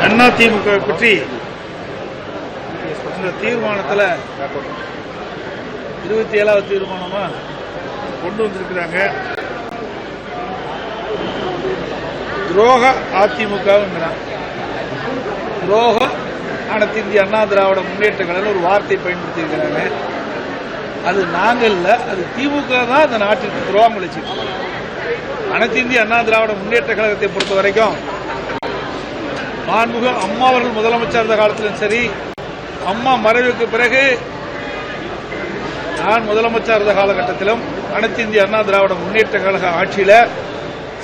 அதிமுக பற்றி இந்த தீர்மானத்தில் 27வது தீர்மானமா கொண்டு வந்திருக்கிறாங்க. துரோக அதிமுக துரோக அனைத்து இந்திய அண்ணா திராவிட முன்னேற்ற கழகம் ஒரு வார்த்தை பயன்படுத்தி இருக்கிறாங்க. அது நாங்கள் இல்ல, அது திமுக தான் அந்த நாட்டிற்கு துரோகம் விளைச்சிருக்கு. அனைத்து இந்திய அண்ணா திராவிட முன்னேற்ற கழகத்தை பொறுத்த வரைக்கும் மாண்புமிகு அம்மா அவர்கள் முதலமைச்சர் இருந்த காலத்திலும் சரி, அம்மா மறைவுக்கு பிறகு நான் முதலமைச்சர் இருந்த காலகட்டத்திலும் அனைத்து இந்திய அண்ணா திராவிட முன்னேற்ற கழக ஆட்சியில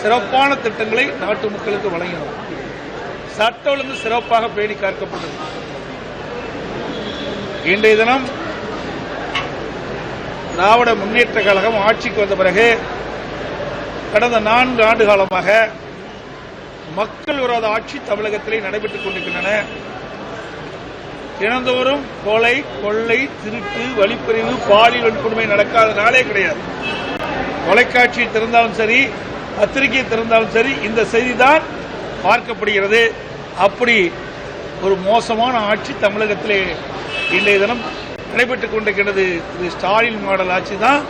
சிறப்பான திட்டங்களை நாட்டு மக்களுக்கு வழங்கினோம். சட்ட ஒழுங்கு சிறப்பாக பேணி காக்கப்பட்டது. இன்றைய தினம் திராவிட முன்னேற்ற கழகம் ஆட்சிக்கு வந்த பிறகு கடந்த 4 ஆண்டு காலமாக மக்கள் விரோத ஆட்சி தமிழகத்திலே நடைபெற்றுக் கொண்டிருக்கின்றன. தினந்தோறும் கொலை, கொள்ளை, திருட்டு, வழிப்பறிவு, பாலியல் வன்கொடுமை நடக்காத நாளே கிடையாது. தொலைக்காட்சி திறந்தாலும் சரி, பத்திரிகை திறந்தாலும் சரி, இந்த செய்திதான் பார்க்கப்படுகிறது. அப்படி ஒரு மோசமான ஆட்சி தமிழகத்திலே இன்றைய தினம் நடைபெற்றுக் கொண்டிருக்கிறது. இது ஸ்டாலின் மாடல் ஆட்சி தான்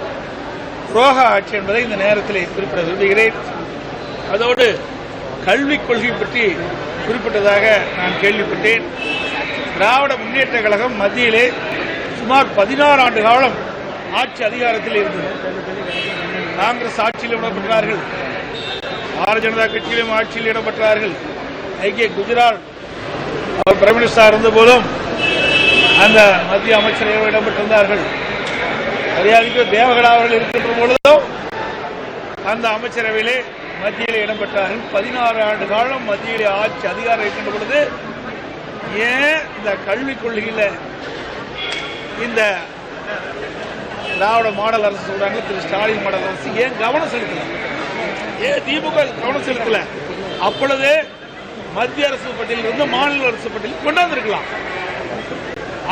துரோக ஆட்சி என்பதை இந்த நேரத்தில் குறிப்பிட விரும்புகிறேன். அதோடு கல்விக் கொள்கை பற்றி குறிப்பிட்டதாக நான் கேள்விப்பட்டேன். திராவிட முன்னேற்ற கழகம் மத்தியிலே சுமார் 16 ஆண்டு காலம் ஆட்சி அதிகாரத்தில் இருந்தது. காங்கிரஸ் ஆட்சியில் இடம்பெற்றார்கள், பாரதிய ஜனதா கட்சியிலும் ஆட்சியில் இடம்பெற்றார்கள். ஐக்கிய குஜராத் அவர் பிரைம் மினிஸ்டர் இருந்த போதும் அந்த மத்திய அமைச்சரவையில் இடம்பெற்றிருந்தார்கள். மரியாதைக்கு தேவகடா அவர்கள் இருக்கின்ற பொழுதும் அந்த அமைச்சரவையிலே மத்தியிலே இடம்பெற்றார்கள். 16 ஆண்டு காலம் மத்தியிலே ஆட்சி அதிகாரம் இருக்கின்ற பொழுது ஏன் இந்த கல்விக் கொள்கையில இந்த திராவிட மாடல் அரசு சொல்றாங்க, திரு ஸ்டாலின் மாடல் அரசு ஏன் கவனம் செலுத்தல? ஏன் திமுக கவனம் செலுத்தல? அப்பொழுது மத்திய அரசு பட்டியலில் இருந்து மாநில அரசு பட்டியல் கொண்டாந்துருக்கலாம்.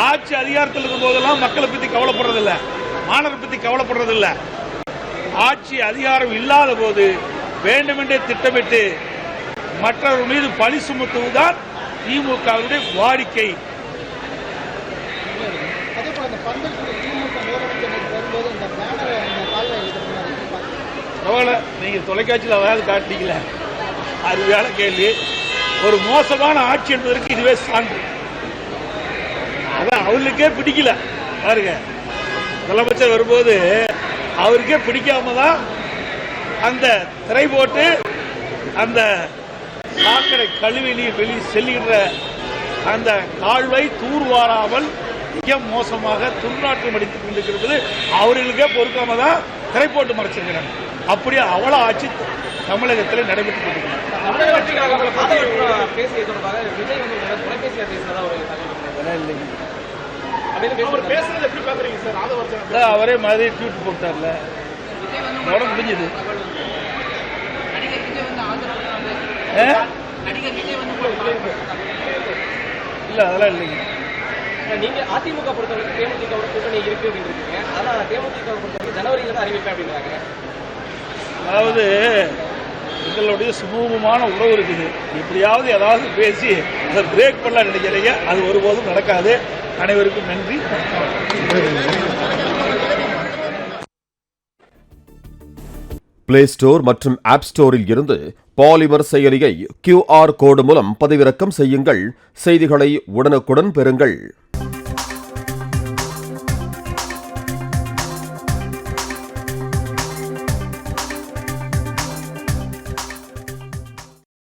ஆட்சி அதிகாரத்தில் இருக்கும் போதெல்லாம் மக்களை பத்தி கவலைப்படுறதில்லை, மாணவரை பத்தி கவலைப்படுறதில்லை. ஆட்சி அதிகாரம் இல்லாத போது வேண்டுமென்றே திட்டமிட்டு மற்றவர் மீது பழி சுமத்துவதுதான் திமுகவுடைய வாடிக்கை. நீங்க தொலைக்காட்சியில் அதாவது காட்டிக்கல, அறிவியால கேள்வி. ஒரு மோசமான ஆட்சி என்பதற்கு இதுவே சான்று. அதான் அவர்களுக்கே பிடிக்கல பாருங்க. முதலமைச்சர் வரும்போது அவருக்கே பிடிக்காம தான் அந்த திரை போட்டு அந்த சாக்கடை கழிவு நீர் வெளியே செல்லுகின்ற அந்த கால்வை தூர்வாராமல் மிக மோசமாக துர்நாற்றம் அடித்துக் கொண்டிருக்கிறது. அவர்களுக்கே பொறுக்காம தான் திரை போட்டு மறைச்சிருக்கிறாங்க. அப்படியே அவள ஆட்சி தமிழகத்தில் நடைபெற்றுக் கொண்டிருக்கிறது. அவரே மாதிரி ட்வீட் போட்டார்ல, முடிஞ்சது. இல்ல அதெல்லாம் இல்லைங்க. நீங்க அதிமுக பொறுத்தவரைக்கும் தேமுதிக கூட்டணி இருக்கு அப்படின்னு, ஆனா தேமுதிக பொறுத்தவரைக்கும் ஜனவரியில தான் அறிவிப்பேன் அப்படின்றாங்க. அதாவது எங்களுடைய சுமூகமான உறவு இருக்குது. எப்படியாவது ஏதாவது பேசி அதை பிரேக் பண்ணலாம் நினைக்கிறீங்க, அது ஒருபோதும் நடக்காது. அனைவருக்கும் நன்றி. பிளே ஸ்டோர் மற்றும் ஆப் ஸ்டோரில் இருந்து பாலிமர் செயலியை QR கோடு மூலம் பதிவிறக்கம் செய்யுங்கள். செய்திகளை உடனுக்குடன் பெறுங்கள்.